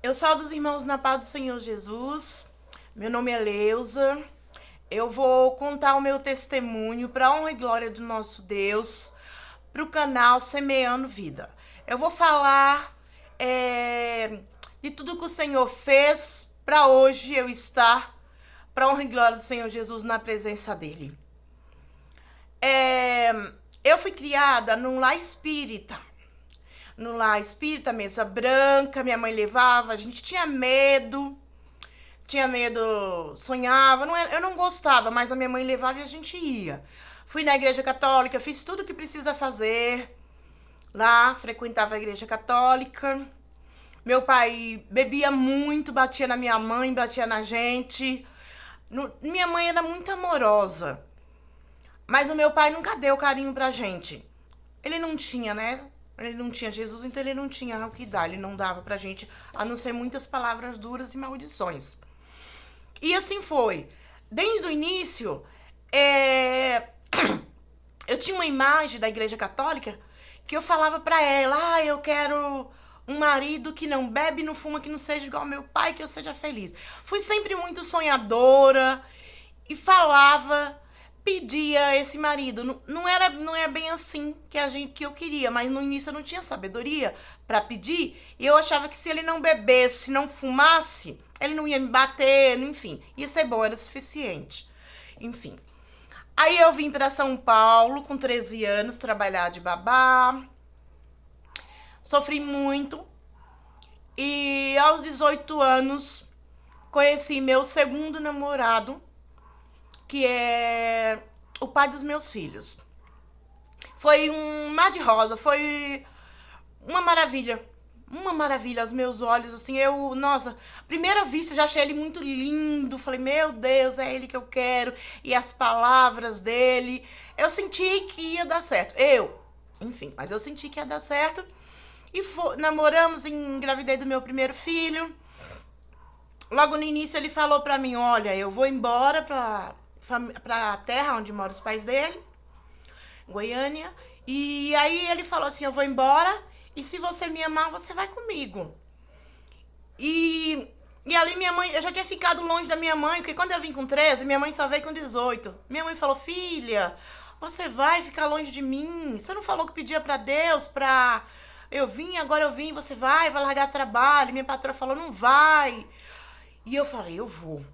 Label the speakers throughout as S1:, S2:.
S1: Eu saúdo os irmãos na paz do Senhor Jesus. Meu nome é Leusa. Eu vou contar o meu testemunho para a honra e glória do nosso Deus, para o canal Semeando Vida. Eu vou falar de tudo que o Senhor fez para hoje eu estar, para a honra e glória do Senhor Jesus, na presença dEle. Eu fui criada num lar espírita. No lar espírita, mesa branca, minha mãe levava, a gente tinha medo, sonhava, eu não gostava, mas a minha mãe levava e a gente ia. Fui na igreja católica, fiz tudo o que precisa fazer lá, frequentava a igreja católica. Meu pai bebia muito, batia na minha mãe, batia na gente. Minha mãe era muito amorosa, mas o meu pai nunca deu carinho pra gente. Ele não tinha, né? Ele não tinha Jesus, então ele não tinha o que dar. Ele não dava pra gente, a não ser muitas palavras duras e maldições. E assim foi. Desde o início, eu tinha uma imagem da igreja católica que eu falava pra ela, eu quero um marido que não bebe, não fuma, que não seja igual ao meu pai, que eu seja feliz. Fui sempre muito sonhadora e falava, pedia esse marido. Não é bem assim que eu queria, mas no início eu não tinha sabedoria para pedir, e eu achava que se ele não bebesse, não fumasse, ele não ia me bater, enfim, ia ser bom, era suficiente. Enfim. Aí eu vim para São Paulo com 13 anos trabalhar de babá. Sofri muito. E aos 18 anos conheci meu segundo namorado, que é o pai dos meus filhos. Foi um mar de rosa, foi uma maravilha. Uma maravilha aos meus olhos, assim, nossa, primeira vista eu já achei ele muito lindo, falei, meu Deus, é ele que eu quero, e as palavras dele, eu senti que ia dar certo, enfim, mas eu senti que ia dar certo, e namoramos, engravidei do meu primeiro filho. Logo no início ele falou pra mim, olha, eu vou embora pra terra onde moram os pais dele, Goiânia. E aí ele falou assim, eu vou embora e se você me amar, você vai comigo. E ali minha mãe, eu já tinha ficado longe da minha mãe, porque quando eu vim com 13, minha mãe só veio com 18. Minha mãe falou, filha, você vai ficar longe de mim? Você não falou que pedia pra Deus pra... Eu vim, agora eu vim, você vai largar trabalho. Minha patroa falou, não vai. E eu falei, eu vou.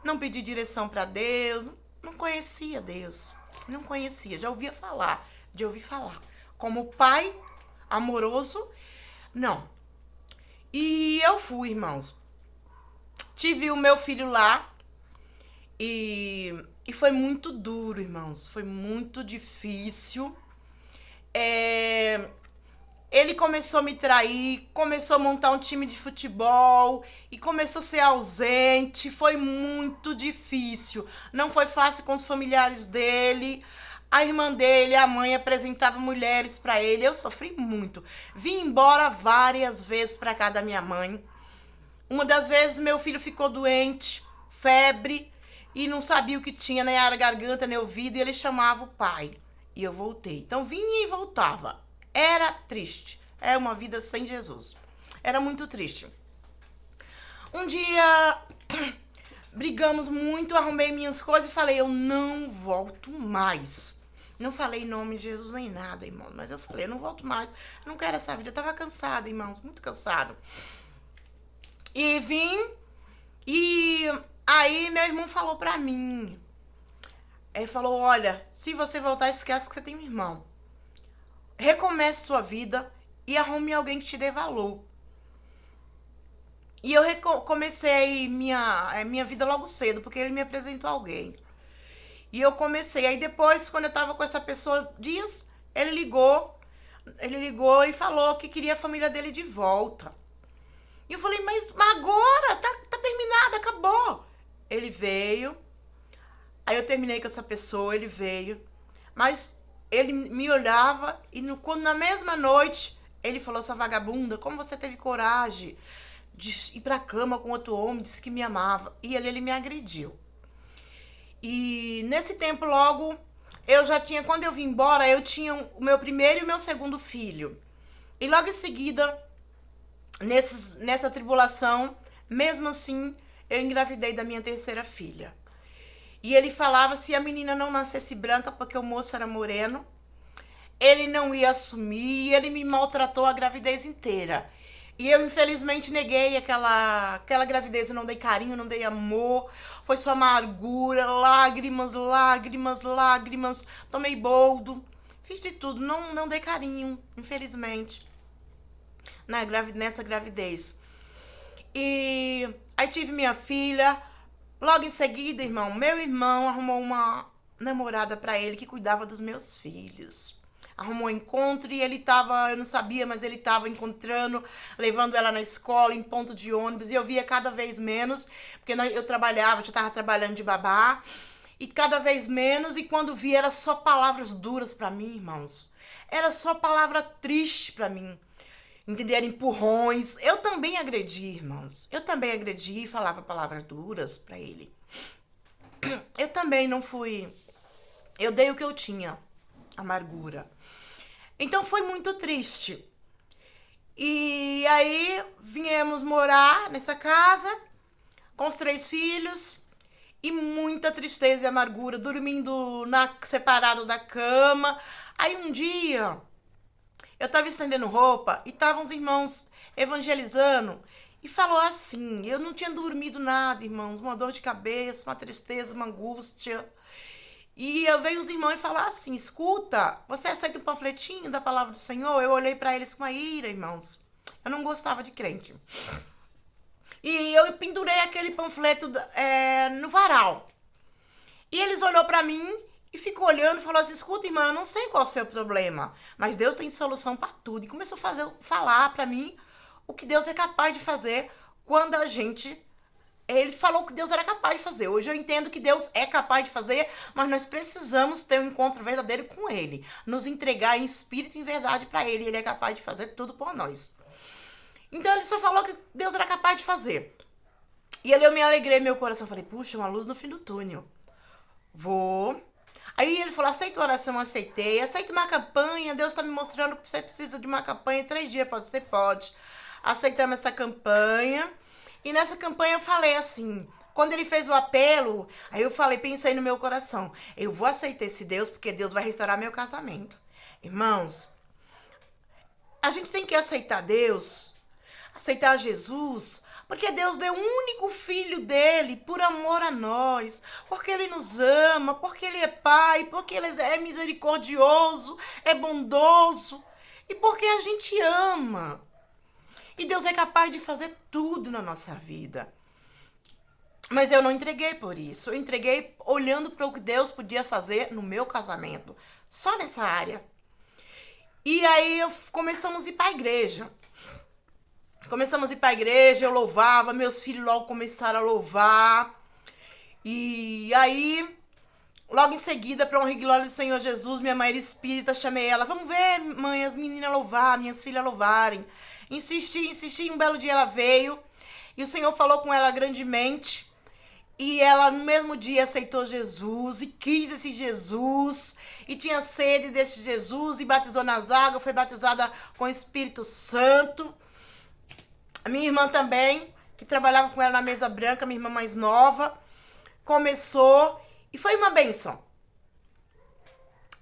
S1: Não pedi direção pra Deus, não conhecia Deus. Não conhecia, já ouvia falar, de ouvir falar. Como pai amoroso, não. E eu fui, irmãos. Tive o meu filho lá e foi muito duro, irmãos. Foi muito difícil. Ele começou a me trair, começou a montar um time de futebol e começou a ser ausente. Foi muito difícil. Não foi fácil com os familiares dele. A irmã dele, a mãe, apresentava mulheres pra ele. Eu sofri muito. Vim embora várias vezes pra casa da minha mãe. Uma das vezes meu filho ficou doente, febre, e não sabia o que tinha, nem a garganta, nem ouvido, e ele chamava o pai. E eu voltei. Então vinha e voltava. Era triste. É uma vida sem Jesus. Era muito triste. Um dia brigamos muito, arrumei minhas coisas e falei, eu não volto mais. Não falei em nome de Jesus nem nada, irmão. Mas eu falei, eu não volto mais. Eu não quero essa vida. Eu tava cansada, irmãos. Muito cansada. E vim. E aí meu irmão falou pra mim. Ele falou, olha, se você voltar, esquece que você tem um irmão. Recomece sua vida e arrume alguém que te dê valor. E eu comecei minha vida logo cedo, porque ele me apresentou alguém. E eu comecei. Aí depois, quando eu tava com essa pessoa, dias, ele ligou e falou que queria a família dele de volta. E eu falei, mas agora, tá terminado, acabou. Ele veio. Aí eu terminei com essa pessoa, ele veio. Mas ele me olhava e quando na mesma noite ele falou, sua vagabunda, como você teve coragem de ir pra cama com outro homem, disse que me amava. E ele me agrediu. E nesse tempo logo, quando eu vim embora, eu tinha o meu primeiro e o meu segundo filho. E logo em seguida, nessa tribulação, mesmo assim, eu engravidei da minha terceira filha. E ele falava se a menina não nascesse branca, porque o moço era moreno, ele não ia assumir, e ele me maltratou a gravidez inteira. E eu, infelizmente, neguei aquela gravidez, eu não dei carinho, não dei amor, foi só amargura, lágrimas, lágrimas, lágrimas, tomei boldo, fiz de tudo, não dei carinho, infelizmente, nessa gravidez. E aí tive minha filha, logo em seguida, irmão, meu irmão arrumou uma namorada pra ele que cuidava dos meus filhos. Arrumou um encontro e ele tava, eu não sabia, mas ele tava encontrando, levando ela na escola, em ponto de ônibus, e eu via cada vez menos, porque eu trabalhava, eu tava trabalhando de babá, e cada vez menos, e quando via era só palavras duras pra mim, irmãos. Era só palavra triste pra mim. Entenderam? Empurrões. Eu também agredi, irmãos. Eu também agredi e falava palavras duras pra ele. Eu também não fui. Eu dei o que eu tinha. Amargura. Então foi muito triste. E aí viemos morar nessa casa com os 3 filhos e muita tristeza e amargura, dormindo separado da cama. Aí um dia eu tava estendendo roupa e estavam os irmãos evangelizando e falou assim, eu não tinha dormido nada, irmãos, uma dor de cabeça, uma tristeza, uma angústia. E eu veio os irmãos e falar assim, escuta, você aceita um panfletinho da palavra do Senhor? Eu olhei pra eles com a ira, irmãos. Eu não gostava de crente. E eu pendurei aquele panfleto no varal. E eles olhou pra mim e ficou olhando e falou assim, escuta, irmã, eu não sei qual é o seu problema, mas Deus tem solução pra tudo. E começou a falar pra mim o que Deus é capaz de fazer quando a gente... Ele falou que Deus era capaz de fazer. Hoje eu entendo que Deus é capaz de fazer, mas nós precisamos ter um encontro verdadeiro com Ele. Nos entregar em espírito e em verdade para Ele. Ele é capaz de fazer tudo por nós. Então ele só falou que Deus era capaz de fazer. E ali eu me alegrei, meu coração. Falei, puxa, uma luz no fim do túnel. Vou. Aí ele falou, aceita a oração, aceitei. Aceita uma campanha, Deus está me mostrando que você precisa de uma campanha. 3 dias, pode ser? Pode. Aceitamos essa campanha. E nessa campanha eu falei assim, quando ele fez o apelo, aí eu falei, pensei no meu coração, eu vou aceitar esse Deus porque Deus vai restaurar meu casamento. Irmãos, a gente tem que aceitar Deus, aceitar Jesus, porque Deus deu o único filho dele por amor a nós, porque ele nos ama, porque ele é pai, porque ele é misericordioso, é bondoso e porque a gente ama. E Deus é capaz de fazer tudo na nossa vida. Mas eu não entreguei por isso. Eu entreguei olhando para o que Deus podia fazer no meu casamento. Só nessa área. E aí começamos a ir para a igreja. Começamos a ir para a igreja, eu louvava. Meus filhos logo começaram a louvar. E aí, logo em seguida, para honra e glória do Senhor Jesus, minha mãe era espírita, chamei ela. Vamos ver, mãe, as meninas louvar, minhas filhas louvarem. Insisti, um belo dia ela veio e o Senhor falou com ela grandemente e ela no mesmo dia aceitou Jesus e quis esse Jesus e tinha sede desse Jesus e batizou nas águas, foi batizada com o Espírito Santo. A minha irmã também, que trabalhava com ela na mesa branca, minha irmã mais nova, começou e foi uma bênção.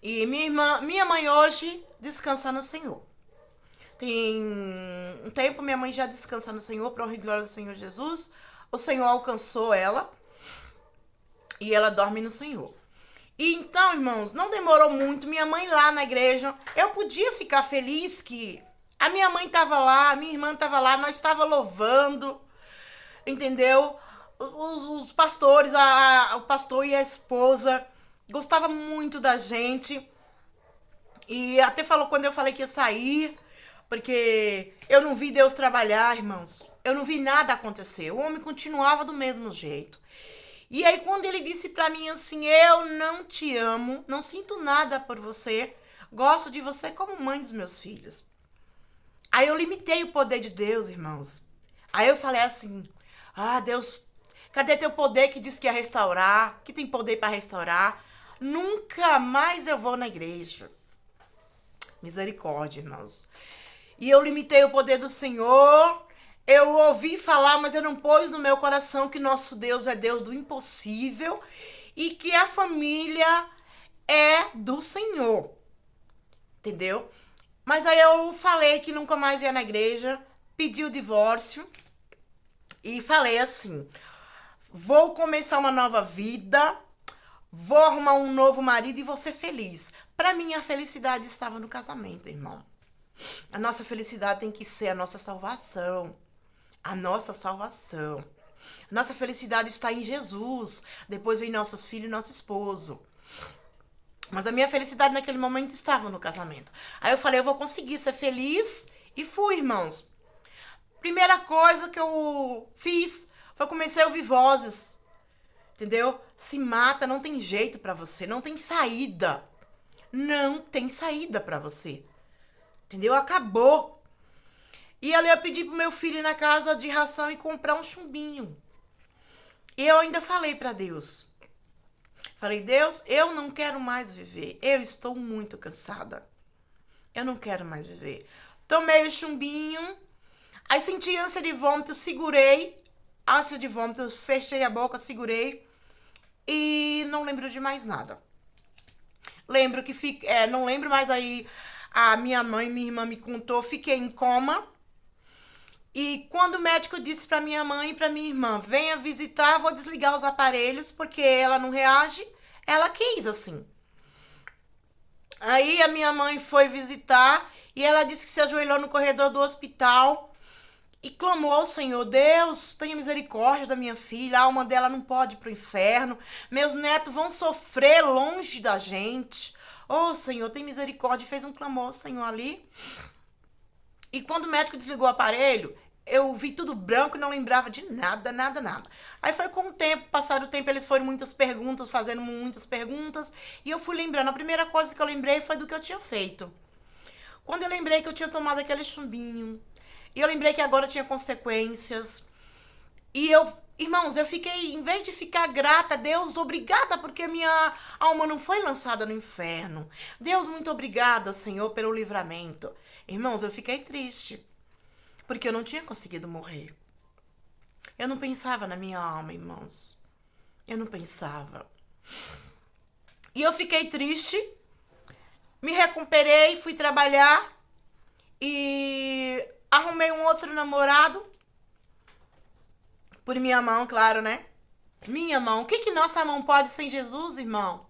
S1: E minha mãe hoje descansa no Senhor. Tem um tempo, minha mãe já descansa no Senhor, para honra e glória do Senhor Jesus. O Senhor alcançou ela e ela dorme no Senhor. E então, irmãos, não demorou muito. Minha mãe lá na igreja, eu podia ficar feliz que a minha mãe estava lá, a minha irmã estava lá, nós estávamos louvando, entendeu? Os pastores, o pastor e a esposa gostavam muito da gente. E até falou quando eu falei que ia sair... Porque eu não vi Deus trabalhar, irmãos. Eu não vi nada acontecer. O homem continuava do mesmo jeito. E aí, quando ele disse pra mim assim, eu não te amo, não sinto nada por você, gosto de você como mãe dos meus filhos. Aí eu limitei o poder de Deus, irmãos. Aí eu falei assim, Deus, cadê teu poder que diz que ia restaurar, que tem poder pra restaurar? Nunca mais eu vou na igreja. Misericórdia, irmãos. E eu limitei o poder do Senhor Eu ouvi falar, mas eu não pus no meu coração que nosso Deus é Deus do impossível e que a família é do Senhor, entendeu? Mas aí eu falei que nunca mais ia na igreja, pedi o divórcio e falei assim: vou começar uma nova vida, vou arrumar um novo marido e vou ser feliz. Para mim, a felicidade estava no casamento, irmão. A nossa felicidade tem que ser a nossa salvação. A nossa salvação. Nossa felicidade está em Jesus. Depois vem nossos filhos e nosso esposo. Mas a minha felicidade naquele momento estava no casamento. Aí eu falei, eu vou conseguir ser feliz. E fui, irmãos. Primeira coisa que eu fiz foi comecei a ouvir vozes. Entendeu? Se mata, não tem jeito pra você. Não tem saída. Não tem saída pra você. Entendeu? Acabou. E ali eu pedi pro meu filho ir na casa de ração e comprar um chumbinho. E eu ainda falei pra Deus. Falei, Deus, eu não quero mais viver. Eu estou muito cansada. Eu não quero mais viver. Tomei o chumbinho. Aí senti ânsia de vômito, segurei. Ânsia de vômito, fechei a boca, segurei. E não lembro de mais nada. Lembro que não lembro mais aí. A minha mãe e minha irmã me contou. Fiquei em coma. E quando o médico disse pra minha mãe e pra minha irmã, venha visitar, vou desligar os aparelhos, porque ela não reage, ela quis, assim. Aí a minha mãe foi visitar e ela disse que se ajoelhou no corredor do hospital e clamou ao Senhor, Deus, tenha misericórdia da minha filha, a alma dela não pode ir pro inferno, meus netos vão sofrer longe da gente. Oh, Senhor, tem misericórdia. Fez um clamor ao Senhor ali. E quando o médico desligou o aparelho, eu vi tudo branco e não lembrava de nada, nada, nada. Aí foi com o tempo, passado o tempo, eles foram fazendo muitas perguntas, e eu fui lembrando. A primeira coisa que eu lembrei foi do que eu tinha feito. Quando eu lembrei que eu tinha tomado aquele chumbinho, e eu lembrei que agora tinha consequências, e irmãos, eu fiquei, em vez de ficar grata, Deus, obrigada, porque minha alma não foi lançada no inferno. Deus, muito obrigada, Senhor, pelo livramento. Irmãos, eu fiquei triste, porque eu não tinha conseguido morrer. Eu não pensava na minha alma, irmãos. Eu não pensava. E eu fiquei triste, me recuperei, fui trabalhar e arrumei um outro namorado. Por minha mão, claro, né? Minha mão. O que nossa mão pode sem Jesus, irmão?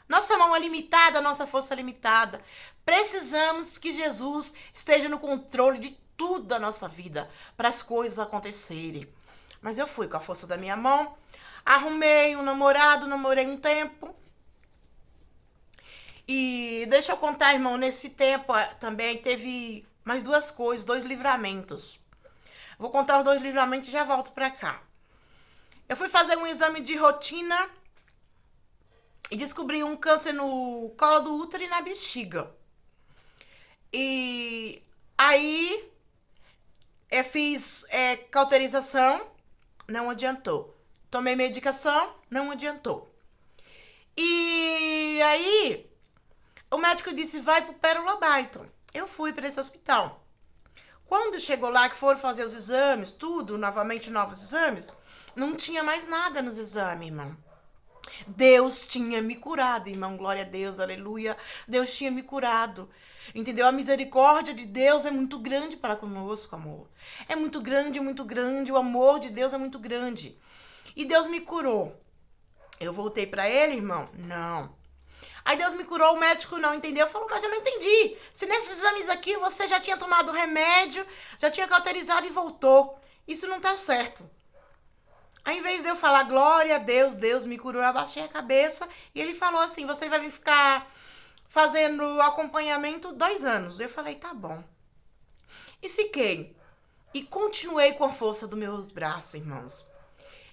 S1: Nossa mão é limitada, nossa força é limitada. Precisamos que Jesus esteja no controle de tudo da nossa vida para as coisas acontecerem. Mas eu fui com a força da minha mão, arrumei um namorado, namorei um tempo. E deixa eu contar, irmão, nesse tempo também teve mais duas coisas, 2 livramentos. Vou contar os 2 livramentos e já volto pra cá. Eu fui fazer um exame de rotina e descobri um câncer no colo do útero e na bexiga. E aí eu fiz cauterização, não adiantou. Tomei medicação, não adiantou. E aí o médico disse, vai pro Pérola Byton. Eu fui para esse hospital. Quando chegou lá, que foram fazer os exames, tudo, novamente novos exames, não tinha mais nada nos exames, irmão. Deus tinha me curado, irmão, glória a Deus, aleluia. Deus tinha me curado, entendeu? A misericórdia de Deus é muito grande para conosco, amor. É muito grande, o amor de Deus é muito grande. E Deus me curou. Eu voltei para ele, irmão? Não. Aí Deus me curou, o médico não entendeu, falou, mas eu não entendi. Se nesses exames aqui você já tinha tomado remédio, já tinha cauterizado e voltou. Isso não tá certo. Aí, em vez de eu falar, glória a Deus, Deus me curou, eu abaixei a cabeça e ele falou assim, você vai vir ficar fazendo acompanhamento 2 anos. Eu falei, tá bom. E fiquei. E continuei com a força dos meus braços, irmãos.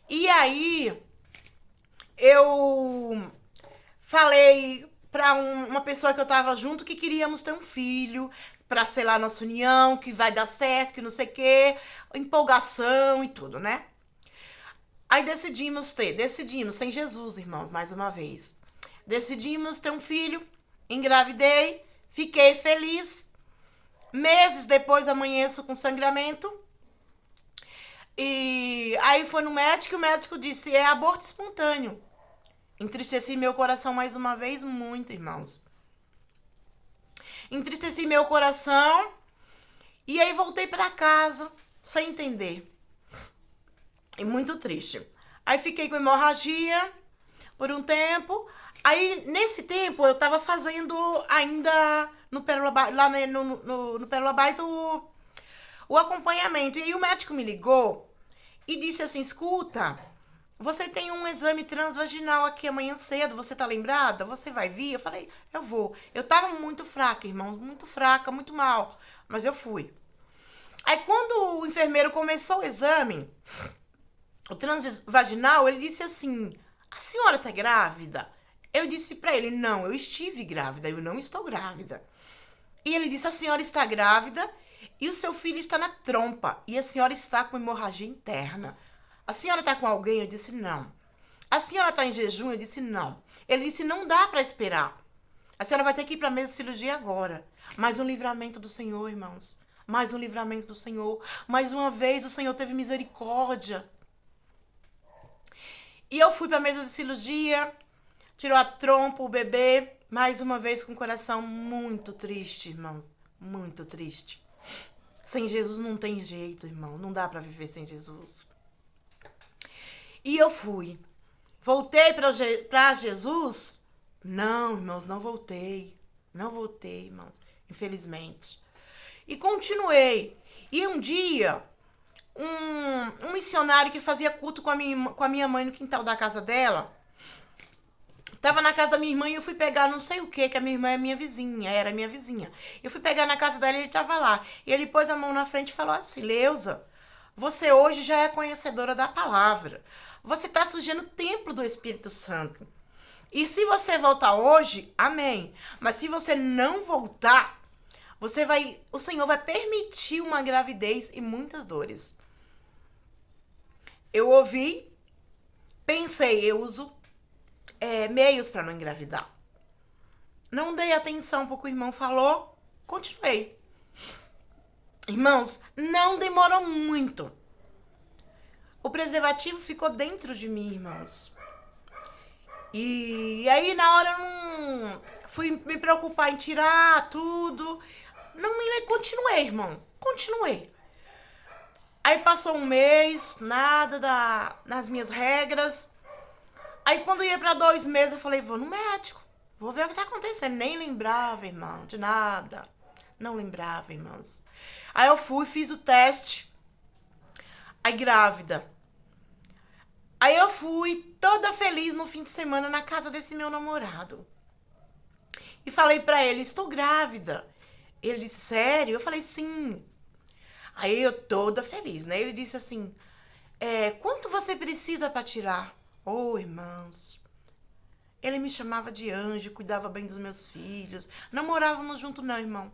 S1: E aí, eu falei pra uma pessoa que eu tava junto que queríamos ter um filho, pra selar nossa união, que vai dar certo, que não sei o quê, empolgação e tudo, né? Aí decidimos, sem Jesus, irmão, mais uma vez. Decidimos ter um filho, engravidei, fiquei feliz. Meses depois amanheço com sangramento. E aí foi no médico e o médico disse, é aborto espontâneo. Entristeci meu coração mais uma vez muito, irmãos. Entristeci meu coração e aí voltei pra casa sem entender. E muito triste. Aí fiquei com hemorragia por um tempo. Aí, nesse tempo, eu tava fazendo ainda no Pérola lá no Pérola Baita o acompanhamento. E aí o médico me ligou e disse assim, escuta, você tem um exame transvaginal aqui amanhã cedo, você tá lembrada? Você vai vir? Eu falei, eu vou. Eu tava muito fraca, irmãos, muito fraca, muito mal. Mas eu fui. Aí quando o enfermeiro começou o exame, o transvaginal, ele disse assim, a senhora tá grávida? Eu disse pra ele, não, eu estive grávida, eu não estou grávida. E ele disse, a senhora está grávida e o seu filho está na trompa e a senhora está com hemorragia interna. A senhora está com alguém? Eu disse, não. A senhora está em jejum? Eu disse, não. Ele disse, não dá para esperar. A senhora vai ter que ir para a mesa de cirurgia agora. Mais um livramento do Senhor, irmãos. Mais um livramento do Senhor. Mais uma vez o Senhor teve misericórdia. E eu fui para a mesa de cirurgia, tirou a trompa, o bebê, mais uma vez com o coração muito triste, irmãos. Muito triste. Sem Jesus não tem jeito, irmão. Não dá para viver sem Jesus. E eu fui. Voltei para Jesus? Não, irmãos, não voltei. Não voltei, irmãos. Infelizmente. E continuei. E um dia, um missionário que fazia culto com a minha mãe no quintal da casa dela, tava na casa da minha irmã e eu fui pegar não sei o que a minha irmã é minha vizinha, era minha vizinha. Eu fui pegar na casa dela e ele tava lá. E ele pôs a mão na frente e falou assim, Leusa, você hoje já é conhecedora da palavra. Você tá sujando o templo do Espírito Santo. E se você voltar hoje, amém. Mas se você não voltar, o Senhor vai permitir uma gravidez e muitas dores. Eu ouvi, pensei, eu uso meios para não engravidar. Não dei atenção para o que o irmão falou, continuei. Irmãos, não demorou muito. O preservativo ficou dentro de mim, irmãos. E aí, na hora, eu não fui me preocupar em tirar tudo. Continuei, irmão. Continuei. Aí passou um mês, nada nas minhas regras. Aí quando ia pra 2 meses, eu falei, vou no médico. Vou ver o que tá acontecendo. Nem lembrava, irmão, de nada. Não lembrava, irmãos. Aí eu fui, fiz o teste. Aí grávida. Aí eu fui toda feliz no fim de semana na casa desse meu namorado. E falei pra ele, estou grávida. Ele disse, sério? Eu falei, sim. Aí eu toda feliz, né? Ele disse assim, quanto você precisa pra tirar? Oh, irmãos. Ele me chamava de anjo, cuidava bem dos meus filhos. Não morávamos junto não, irmão.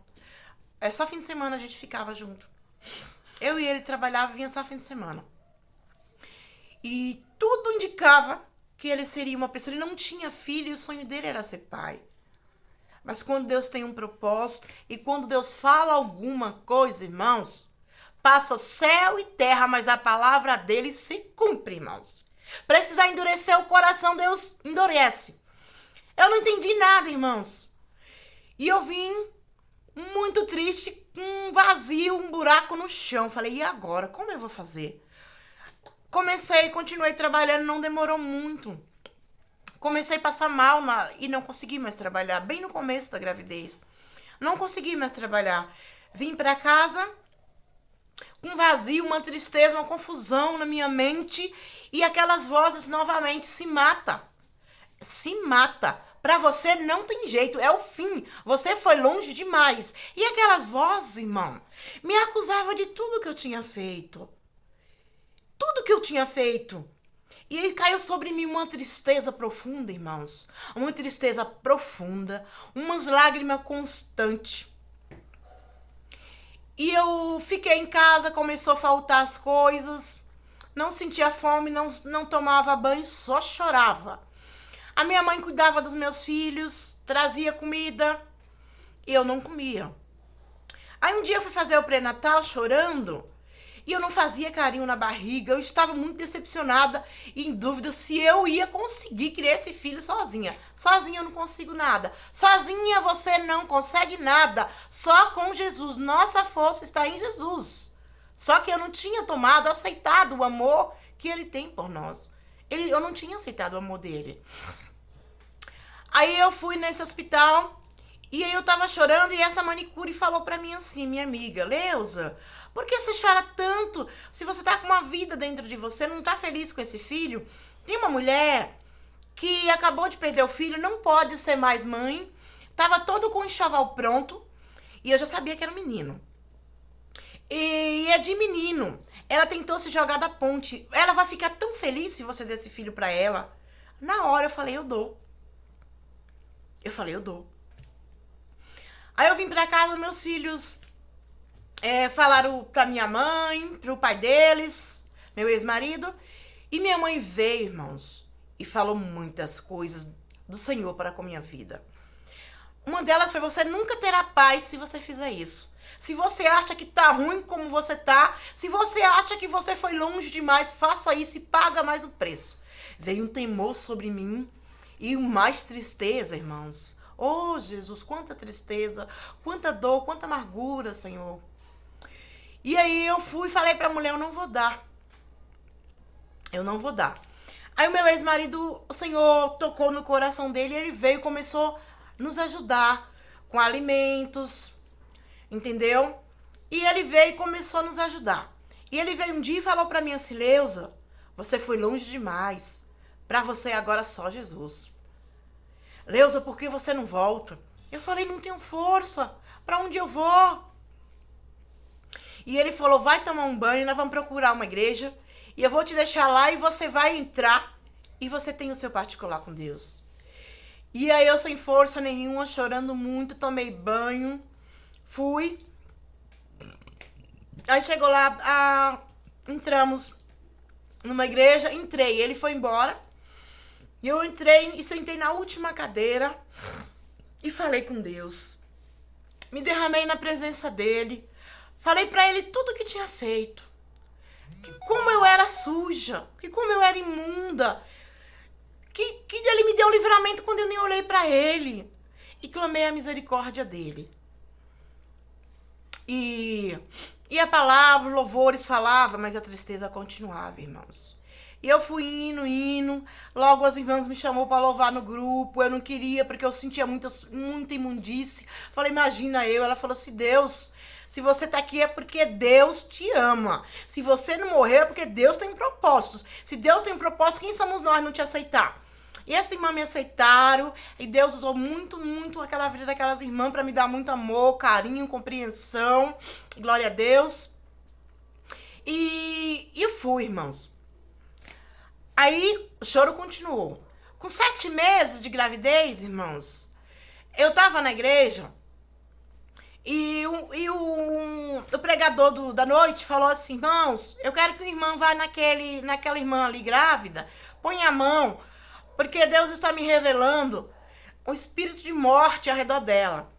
S1: Só fim de semana a gente ficava junto. Eu e ele trabalhava e vinha só fim de semana. E tudo indicava que ele seria uma pessoa. Ele não tinha filho e o sonho dele era ser pai. Mas quando Deus tem um propósito e quando Deus fala alguma coisa, irmãos, passa céu e terra, mas a palavra dele se cumpre, irmãos. Precisar endurecer o coração, Deus endurece. Eu não entendi nada, irmãos. E eu vim muito triste, com um vazio, um buraco no chão. Falei, e agora? Como eu vou fazer? Continuei trabalhando, não demorou muito. Comecei a passar mal e não consegui mais trabalhar, bem no começo da gravidez. Não consegui mais trabalhar. Vim pra casa com um vazio, uma tristeza, uma confusão na minha mente e aquelas vozes novamente, se mata. Se mata. Pra você não tem jeito, é o fim. Você foi longe demais. E aquelas vozes, irmão, me acusavam de tudo que eu tinha feito. Tudo que eu tinha feito. E aí caiu sobre mim uma tristeza profunda, irmãos. Uma tristeza profunda, umas lágrimas constantes. E eu fiquei em casa, começou a faltar as coisas. Não sentia fome, não tomava banho, só chorava. A minha mãe cuidava dos meus filhos, trazia comida e eu não comia. Aí um dia eu fui fazer o pré-natal chorando E eu não fazia carinho na barriga. Eu estava muito decepcionada e em dúvida se eu ia conseguir criar esse filho sozinha. Sozinha eu não consigo nada. Sozinha você não consegue nada. Só com Jesus. Nossa força está em Jesus. Só que eu não tinha aceitado o amor que ele tem por nós. Eu não tinha aceitado o amor dele. Aí eu fui nesse hospital e aí eu tava chorando e essa manicure falou pra mim assim, minha amiga, Leusa, por que você chora tanto? Se você tá com uma vida dentro de você, não tá feliz com esse filho? Tem uma mulher que acabou de perder o filho, não pode ser mais mãe, tava todo com o enxoval pronto e eu já sabia que era um menino. E é de menino. Ela tentou se jogar da ponte. Ela vai ficar tão feliz se você der esse filho pra ela. Na hora eu falei, eu dou. Eu dou. Aí eu vim pra casa, meus filhos falaram pra minha mãe, pro pai deles, meu ex-marido. E minha mãe veio, irmãos, e falou muitas coisas do Senhor para com a minha vida. Uma delas foi, você nunca terá paz se você fizer isso. Se você acha que tá ruim como você tá, se você acha que você foi longe demais, faça isso e paga mais o preço. Veio um temor sobre mim e mais tristeza, irmãos. Oh, Jesus, quanta tristeza, quanta dor, quanta amargura, Senhor. E aí eu fui e falei pra mulher, eu não vou dar. Eu não vou dar. Aí o meu ex-marido, o Senhor tocou no coração dele, ele veio e começou a nos ajudar com alimentos, entendeu? E ele veio e começou a nos ajudar. E ele veio um dia e falou pra mim assim, Leusa, você foi longe demais. Pra você agora só Jesus. Leusa, por que você não volta? Eu falei, não tenho força. Pra onde eu vou? E ele falou, vai tomar um banho, nós vamos procurar uma igreja. E eu vou te deixar lá e você vai entrar. E você tem o seu particular com Deus. E aí eu sem força nenhuma, chorando muito, tomei banho. Fui. Aí chegou lá, entramos numa igreja, entrei, ele foi embora. E eu entrei e sentei na última cadeira e falei com Deus. Me derramei na presença dele. Falei pra ele tudo que tinha feito. Que como eu era suja, que como eu era imunda. Que ele me deu livramento quando eu nem olhei pra ele. E clamei a misericórdia dele. E a palavra, louvores falava, mas a tristeza continuava, irmãos. E eu fui indo. Logo as irmãs me chamou para louvar no grupo. Eu não queria, porque eu sentia muita imundície. Falei, imagina eu. Ela falou assim, Deus, se você tá aqui é porque Deus te ama. Se você não morreu é porque Deus tem propósitos. Se Deus tem propósitos, quem somos nós não te aceitar? E essa irmã me aceitaram. E Deus usou muito aquela vida daquelas irmãs para me dar muito amor, carinho, compreensão. Glória a Deus. E eu fui, irmãos. Aí o choro continuou. Com 7 meses de gravidez, irmãos, eu tava na igreja e o pregador da noite falou assim, irmãos, eu quero que o irmão vá naquela irmã ali grávida, põe a mão, porque Deus está me revelando um espírito de morte ao redor dela.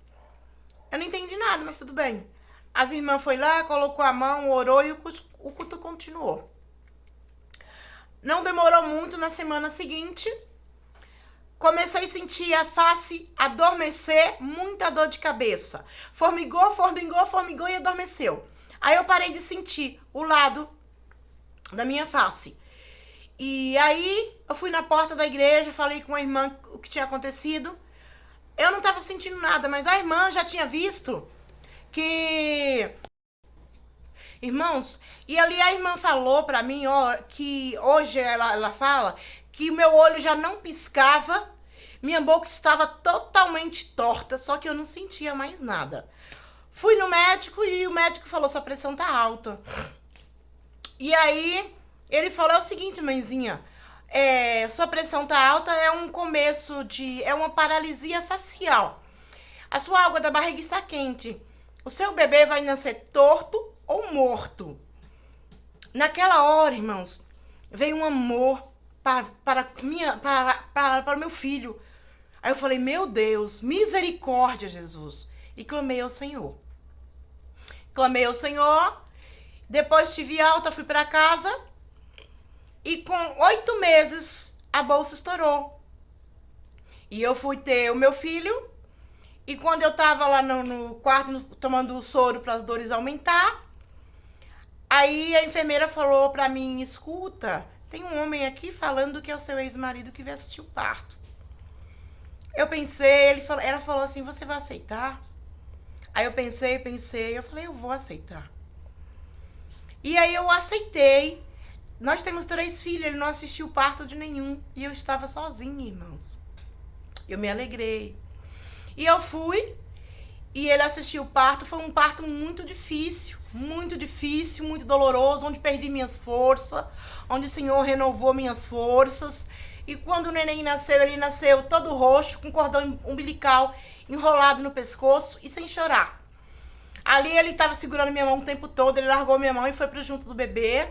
S1: Eu não entendi nada, mas tudo bem. As irmãs foi lá, colocou a mão, orou e o culto continuou. Não demorou muito, na semana seguinte, comecei a sentir a face adormecer, muita dor de cabeça. Formigou e adormeceu. Aí eu parei de sentir o lado da minha face. E aí eu fui na porta da igreja, falei com a irmã o que tinha acontecido. Eu não estava sentindo nada, mas a irmã já tinha visto que... Irmãos, e ali a irmã falou pra mim, ó, que hoje ela fala que o meu olho já não piscava, minha boca estava totalmente torta, só que eu não sentia mais nada. Fui no médico e o médico falou, sua pressão tá alta. E aí ele falou o seguinte, mãezinha, sua pressão tá alta, é um começo é uma paralisia facial. A sua água da barriga está quente. O seu bebê vai nascer torto ou morto. Naquela hora, irmãos, veio um amor para o meu filho. Aí eu falei, meu Deus, misericórdia, Jesus. E clamei ao Senhor. Clamei ao Senhor. Depois tive alta, fui pra casa. E com 8 meses, a bolsa estourou. E eu fui ter o meu filho. E quando eu tava lá no quarto, tomando o soro para as dores aumentar, aí a enfermeira falou pra mim, escuta, tem um homem aqui falando que é o seu ex-marido que veio assistir o parto. Eu pensei, ela falou assim, você vai aceitar? Aí eu pensei, eu falei, eu vou aceitar. E aí eu aceitei. Nós temos 3 filhos, ele não assistiu o parto de nenhum. E eu estava sozinha, irmãos. Eu me alegrei. E eu fui, e ele assistiu o parto. Foi um parto muito difícil, muito doloroso, onde perdi minhas forças, onde o Senhor renovou minhas forças. E quando o neném nasceu, ele nasceu todo roxo, com cordão umbilical enrolado no pescoço e sem chorar. Ali ele estava segurando minha mão o tempo todo, ele largou minha mão e foi pro junto do bebê.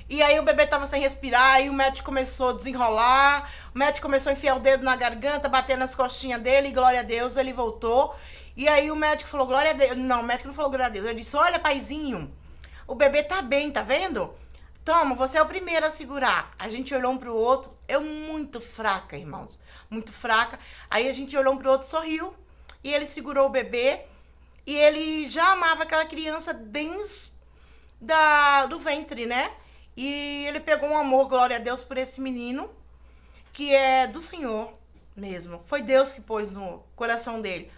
S1: E aí o bebê tava sem respirar, aí o médico começou a desenrolar, o médico começou a enfiar o dedo na garganta, bater nas costinhas dele, e glória a Deus, ele voltou. E aí o médico falou, glória a Deus. Não, o médico não falou glória a Deus, ele disse, olha, paizinho, o bebê tá bem, tá vendo? Toma, você é o primeiro a segurar. A gente olhou um pro outro, eu muito fraca, irmãos, muito fraca. Aí a gente olhou um pro outro, sorriu, e ele segurou o bebê, e ele já amava aquela criança desde do ventre, né? E ele pegou um amor, glória a Deus, por esse menino, que é do Senhor mesmo. Foi Deus que pôs no coração dele.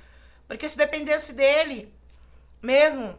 S1: Porque se dependesse dele mesmo,